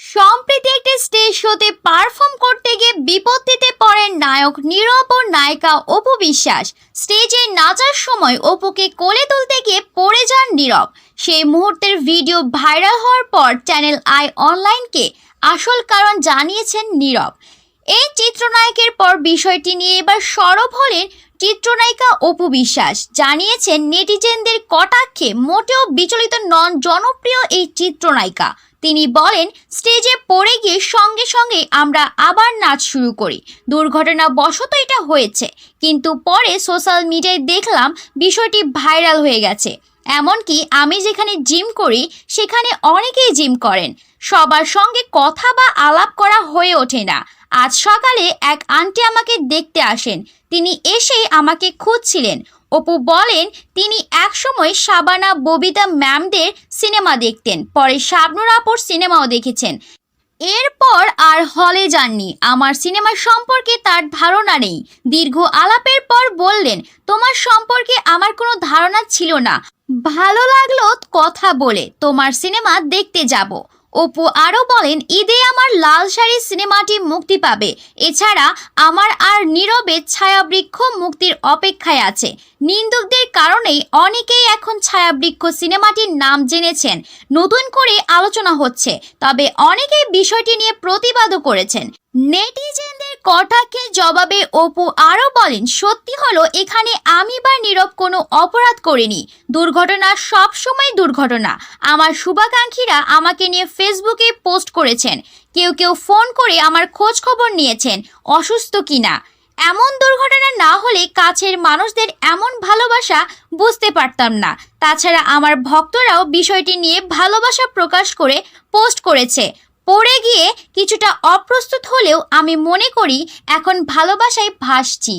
সম্প্রতি একটি স্টেজ শোতে পারফর্ম করতে গিয়ে বিপত্তিতে পড়েন নায়ক নীরব ও নায়িকা অপু বিশ্বাস। স্টেজে নাচার সময় অপুকে কোলে তুলতে গিয়ে পড়ে যান নীরব। সেই মুহূর্তের ভিডিও ভাইরাল হওয়ার পর চ্যানেল আই অনলাইনকে আসল কারণ জানিয়েছেন নীরব। এই চিত্রনায়কের পর বিষয়টি নিয়ে এবার সরব হলেন চিত্রনায়িকা অপু বিশ্বাস। জানিয়েছেন নেটিজেনদের কটাক্ষে মোটেও বিচলিত নন জনপ্রিয় এই চিত্রনায়িকা। তিনি বলেন, স্টেজে পড়ে গিয়ে সঙ্গে সঙ্গে আমরা আবার নাচ শুরু করি। দুর্ঘটনাবশত এটা হয়েছে, কিন্তু পরে সোশ্যাল মিডিয়ায় দেখলাম বিষয়টি ভাইরাল হয়ে গেছে। এমনকি আমি যেখানে জিম করি সেখানে অনেকেই জিম করেন, সবার সঙ্গে কথা বা আলাপ করা হয়ে ওঠে না। আজ সকালে এক আন্টি আমাকে দেখতে আসেন, তিনি এসেই আমাকে খুঁজছিলেন। অপু বলেন, তিনি একসময় শাবানা ববিতা ম্যামদের সিনেমা দেখতেন, পরে শাবনূর আপুর সিনেমাও দেখেছেন। এরপর আর হলে যাননি। আমার সিনেমা সম্পর্কে তার ধারণা নেই। দীর্ঘ আলাপের পর বললেন, তোমার সম্পর্কে আমার কোনো ধারণা ছিল না, ভালো লাগলো কথা বলে, তোমার সিনেমা দেখতে যাব। অপু আরও বলেন, ঈদে আমার লাল শাড়ি সিনেমাটি মুক্তি পাবে। এছাড়া আমার আর নীরবের ছায়াবৃক্ষ মুক্তির অপেক্ষায় আছে। নিন্দুকদের কারণেই অনেকেই এখন ছায়াবৃক্ষ সিনেমাটির নাম জেনেছেন। নতুন করে আলোচনা হচ্ছে, তবে অনেকেই বিষয়টি নিয়ে প্রতিবাদও করেছেন। নেটিজেনদের কটাক্ষের জবাবে অপু আরও বলেন, সত্যি হলো এখানে আমি বা নীরব কোনো অপরাধ করিনি। দুর্ঘটনা সবসময় দুর্ঘটনা। আমার শুভাকাঙ্ক্ষীরা আমাকে নিয়ে ফেসবুকে পোস্ট করেছেন, কেউ কেউ ফোন করে আমার খোঁজ খবর নিয়েছেন অসুস্থ কিনা। এমন দুর্ঘটনা না হলে কাছের মানুষদের এমন ভালোবাসা বুঝতে পারতাম না। তাছাড়া আমার ভক্তরাও বিষয়টি নিয়ে ভালোবাসা প্রকাশ করে পোস্ট করেছে। পড়ে গিয়ে কিছুটা অপ্রস্তুত হলেও আমি মনে করি এখন ভালোবাসায় ভাসছি।